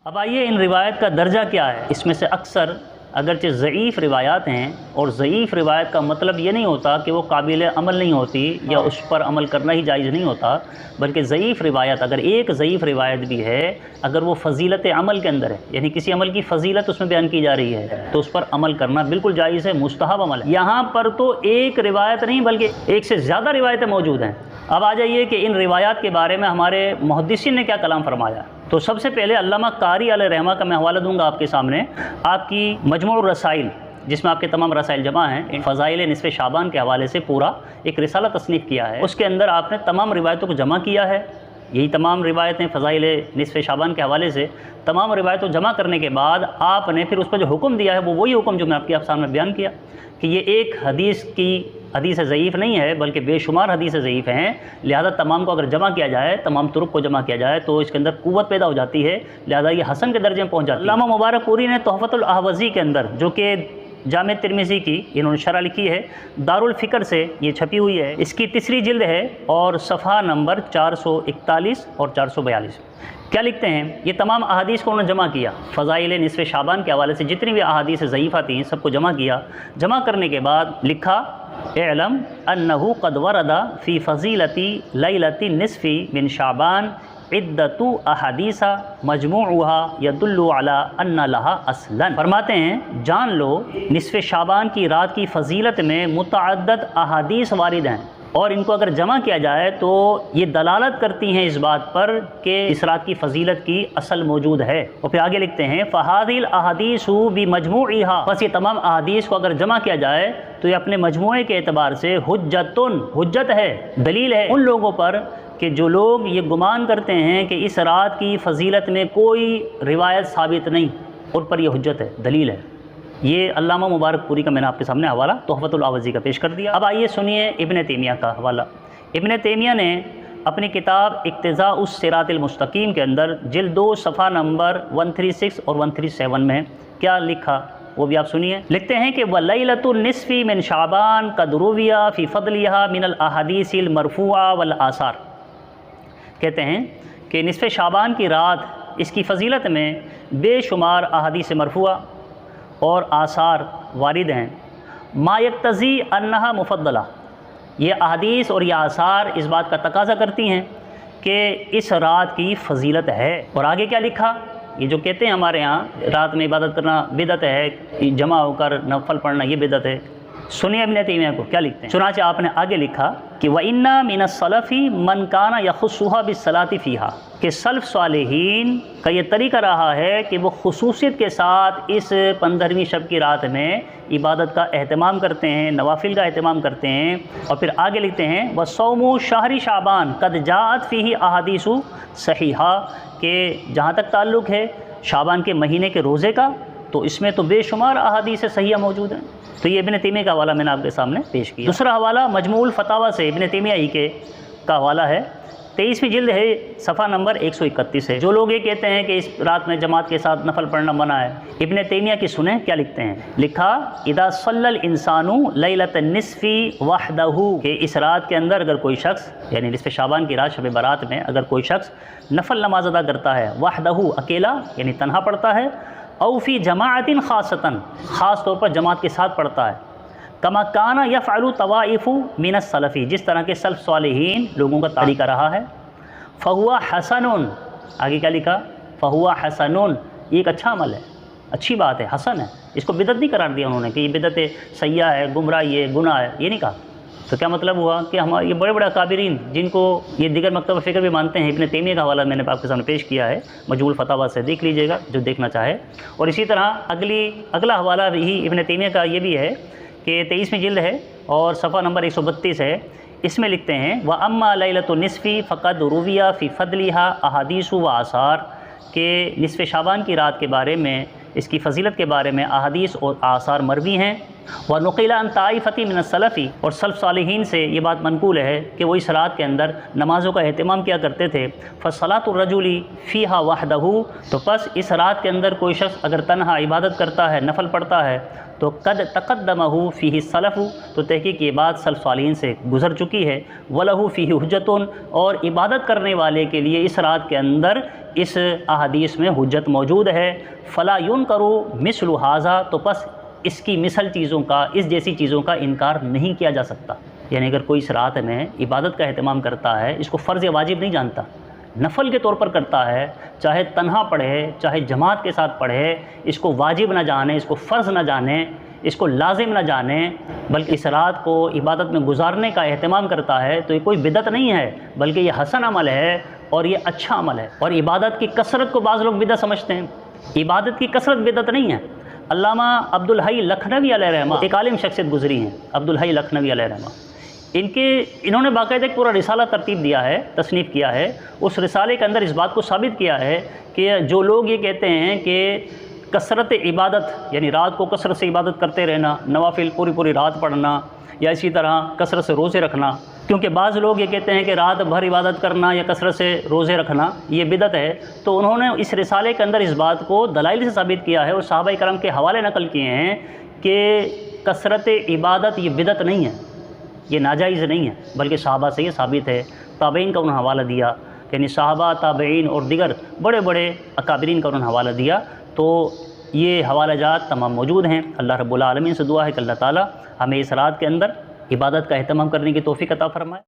اب آئیے ان روایت کا درجہ کیا ہے۔ اس میں سے اکثر اگرچہ ضعیف روایات ہیں، اور ضعیف روایت کا مطلب یہ نہیں ہوتا کہ وہ قابل عمل نہیں ہوتی یا اس پر عمل کرنا ہی جائز نہیں ہوتا، بلکہ ضعیف روایت اگر ایک ضعیف روایت بھی ہے، اگر وہ فضیلت عمل کے اندر ہے، یعنی کسی عمل کی فضیلت اس میں بیان کی جا رہی ہے، تو اس پر عمل کرنا بالکل جائز ہے، مستحب عمل ہے۔ یہاں پر تو ایک روایت نہیں بلکہ ایک سے زیادہ روایتیں موجود ہیں۔ اب آ جائیے کہ ان روایات کے بارے میں ہمارے محدثین نے کیا کلام فرمایا۔ تو سب سے پہلے علامہ قاری علیہ رحمہ کا میں حوالہ دوں گا آپ کے سامنے، آپ کی مجموع الرسائل جس میں آپ کے تمام رسائل جمع ہیں، فضائل نصف شعبان کے حوالے سے پورا ایک رسالہ تصنیف کیا ہے، اس کے اندر آپ نے تمام روایتوں کو جمع کیا ہے۔ یہی تمام روایتیں فضائل نصف شعبان کے حوالے سے تمام روایتوں جمع کرنے کے بعد آپ نے پھر اس پر جو حکم دیا ہے وہ وہی حکم جو میں آپ کے سامنے بیان کیا کہ یہ ایک حدیث ضعیف نہیں ہے بلکہ بے شمار حدیث ضعیف ہیں، لہذا تمام کو اگر جمع کیا جائے، تمام طرق کو جمع کیا جائے تو اس کے اندر قوت پیدا ہو جاتی ہے، لہذا یہ حسن کے درجے میں پہنچ جاتی ہے۔ علامہ مبارک پوری نے تحفۃ الاحوزی کے اندر، جو کہ جامع ترمذی کی انہوں نے شرح لکھی ہے، دارالفکر سے یہ چھپی ہوئی ہے، اس کی تیسری جلد ہے اور صفحہ نمبر 441 اور 442۔ کیا لکھتے ہیں؟ یہ تمام احادیث کو انہوں نے جمع کیا، فضائل نصف شعبان کے حوالے سے جتنی بھی احادیث ضعیفہ تھیں سب کو جمع کیا۔ جمع کرنے کے بعد لکھا اعلم انہ قد ورد فی فضیلۃ لیلۃ النصف من شعبان عدۃ احادیث مجموعها يدل على ان لها اصلا۔ فرماتے ہیں جان لو نصف شعبان کی رات کی فضیلت میں متعدد احادیث وارد ہیں، اور ان کو اگر جمع کیا جائے تو یہ دلالت کرتی ہیں اس بات پر کہ اس رات کی فضیلت کی اصل موجود ہے۔ اور پھر آگے لکھتے ہیں فَهَذِهِ الْأَحَادِيثُ بِمَجْمُوعِهَا، بس یہ تمام احادیث کو اگر جمع کیا جائے تو یہ اپنے مجموعے کے اعتبار سے حجت ہے، دلیل ہے ان لوگوں پر کہ جو لوگ یہ گمان کرتے ہیں کہ اس رات کی فضیلت میں کوئی روایت ثابت نہیں، ان پر یہ حجت ہے، دلیل ہے۔ یہ علامہ مبارک پوری کا میں نے آپ کے سامنے حوالہ تحفۃ الاحوزی کا پیش کر دیا۔ اب آئیے سنیے ابن تیمیہ کا حوالہ۔ ابن تیمیہ نے اپنی کتاب اقتضاء الصراط المستقیم کے اندر جلد 2 صفحہ نمبر 136 اور 137 میں کیا لکھا وہ بھی آپ سنیے۔ لکھتے ہیں کہ وَلَيْلَةُ النِّصْفِ مِنْ شَعْبَانَ قَدْ رُوِيَ فِي فَضْلِهَا مِنَ الْأَحَادِيثِ الْمَرْفُوعَةِ وَالْآثَارِ۔ کہتے ہیں کہ نصف شعبان کی رات اس کی فضیلت میں بے شمار احادیث مرفوعہ اور آثار وارد ہیں، ما یقتضی انہا مفضلہ، یہ احادیث اور یہ آثار اس بات کا تقاضا کرتی ہیں کہ اس رات کی فضیلت ہے۔ اور آگے کیا لکھا؟ یہ جو کہتے ہیں ہمارے ہاں رات میں عبادت کرنا بدعت ہے، جمع ہو کر نفل پڑھنا یہ بدعت ہے، سنیے ابن تیمیہ کو کیا لکھتے ہیں۔ چنانچہ آپ نے آگے لکھا کہ وَإِنَّا مِنَ السَّلَفِ مَنْ كَانَ يَخُصُّهَا بِالصَّلَاةِ فِيهَا، کہ سلف صالحین کا یہ طریقہ رہا ہے کہ وہ خصوصیت کے ساتھ اس 15ویں شب کی رات میں عبادت کا اہتمام کرتے ہیں، نوافل کا اہتمام کرتے ہیں۔ اور پھر آگے لکھتے ہیں وَصَوْمُ شَهْرِ شَعْبَانَ قَدْ جَاءَتْ فِيهِ أَحَادِيثُ صَحِيحَةٌ، کہ جہاں تک تعلق ہے شعبان کے مہینے کے روزے کا تو اس میں تو بے شمار احادیث صحیحہ موجود ہیں۔ تو یہ ابن تیمیہ کا حوالہ میں نے آپ کے سامنے پیش کیا۔ دوسرا حوالہ مجموع الفتاوی سے ابن تیمیہ ہی کے کا حوالہ ہے، 23ویں جلد ہے، صفحہ نمبر 131 ہے۔ جو لوگ یہ کہتے ہیں کہ اس رات میں جماعت کے ساتھ نفل پڑھنا منع ہے، ابن تیمیہ کی سنیں کیا لکھتے ہیں۔ لکھا اذا صلی الانسان لیلۃ النصف وحدہ، کہ اس رات کے اندر اگر کوئی شخص یعنی نصف شعبان کی رات شب برات میں اگر کوئی شخص نفل نماز ادا کرتا ہے، وحدہ اکیلا یعنی تنہا پڑھتا ہے، او فی جماعت خاصتاً خاص طور پر جماعت کے ساتھ پڑھتا ہے، کما کانا یفعل طوائف من السلف، جس طرح کے سلف صالحین لوگوں کا طریقہ رہا ہے، فہو حسن، آگے کیا لکھا؟ فہو حسن، یہ ایک اچھا عمل ہے، اچھی بات ہے، حسن ہے، اس کو بدعت نہیں قرار دیا انہوں نے کہ یہ بدعت سیاح ہے، گمراہی ہے، گناہ ہے، یہ نہیں کہا۔ تو کیا مطلب ہوا کہ ہمارے یہ بڑے بڑے اکابرین جن کو یہ دیگر مکتب فکر بھی مانتے ہیں، ابن تیمیہ کا حوالہ میں نے آپ کے سامنے پیش کیا ہے، مجموع الفتاوی سے دیکھ لیجئے گا جو دیکھنا چاہے۔ اور اسی طرح اگلا حوالہ بھی ابن تیمیہ کا یہ بھی ہے کہ 23ویں جلد ہے اور صفحہ نمبر 132 ہے، اس میں لکھتے ہیں وَأَمَّا لَيْلَةُ النِّصْفِ فَقَدْ رُوِيَ فِي فَضْلِهَا أَحَادِيثُ وَآثَارُ، کہ نصف شعبان کی رات کے بارے میں، اس کی فضیلت کے بارے میں احادیث اور آثار مروی ہیں۔ وَنُقِلَ عَنْ طَائِفَةٍ مِنَ السَّلَفِ، اور سلف صالحین سے یہ بات منقول ہے کہ وہ اس رات کے اندر نمازوں کا اہتمام کیا کرتے تھے۔ فَصَلَاةُ الرَّجُلِ فِيهَا وَحْدَهُ، تو پس اس رات کے اندر کوئی شخص اگر تنہا عبادت کرتا ہے، نفل پڑھتا ہے، تو قد تقدمہ فیہ السلف، تو تحقیق یہ بات سلف صالحین سے گزر چکی ہے۔ وَلَهُ فِيهِ حُجَّةٌ، اور عبادت کرنے والے کے لیے اس رات کے اندر اس احادیث میں حجت موجود ہے۔ فلا ینکر مثل ھذا، تو پس اس کی مثل چیزوں کا، اس جیسی چیزوں کا انکار نہیں کیا جا سکتا۔ یعنی اگر کوئی اس رات میں عبادت کا اہتمام کرتا ہے، اس کو فرض یا واجب نہیں جانتا، نفل کے طور پر کرتا ہے، چاہے تنہا پڑھے چاہے جماعت کے ساتھ پڑھے، اس کو واجب نہ جانے، اس کو فرض نہ جانے، اس کو لازم نہ جانے، بلکہ اس رات کو عبادت میں گزارنے کا اہتمام کرتا ہے، تو یہ کوئی بدعت نہیں ہے، بلکہ یہ حسن عمل ہے اور یہ اچھا عمل ہے۔ اور عبادت کی کثرت کو بعض لوگ بدعت سمجھتے ہیں، عبادت کی کثرت بدعت نہیں ہے۔ علامہ عبدالحی لکھنوی علیہ رحمہ ایک عالم شخصیت گزری ہیں، عبدالحی لکھنوی علیہ رحمہ، انہوں نے باقاعدہ ایک پورا رسالہ ترتیب دیا ہے، تصنیف کیا ہے۔ اس رسالے کے اندر اس بات کو ثابت کیا ہے کہ جو لوگ یہ کہتے ہیں کہ کثرت عبادت، یعنی رات کو کثرت سے عبادت کرتے رہنا، نوافل پوری رات پڑھنا، یا اسی طرح کثرت سے روزے رکھنا، کیونکہ بعض لوگ یہ کہتے ہیں کہ رات بھر عبادت کرنا یا کثرت سے روزے رکھنا یہ بدعت ہے، تو انہوں نے اس رسالے کے اندر اس بات کو دلائل سے ثابت کیا ہے اور صحابہ کرام کے حوالے نقل کیے ہیں کہ کثرت عبادت یہ بدعت نہیں ہے، یہ ناجائز نہیں ہے، بلکہ صحابہ سے یہ ثابت ہے۔ تابعین کا انہوں نے حوالہ دیا، یعنی صحابہ، تابعین اور دیگر بڑے بڑے اکابرین کا انہوں نے حوالہ دیا، تو یہ حوالہ جات تمام موجود ہیں۔ اللہ رب العالمین سے دعا ہے کہ اللہ تعالی ہمیں اس رات کے اندر عبادت کا اہتمام کرنے کی توفیق عطا فرمائے۔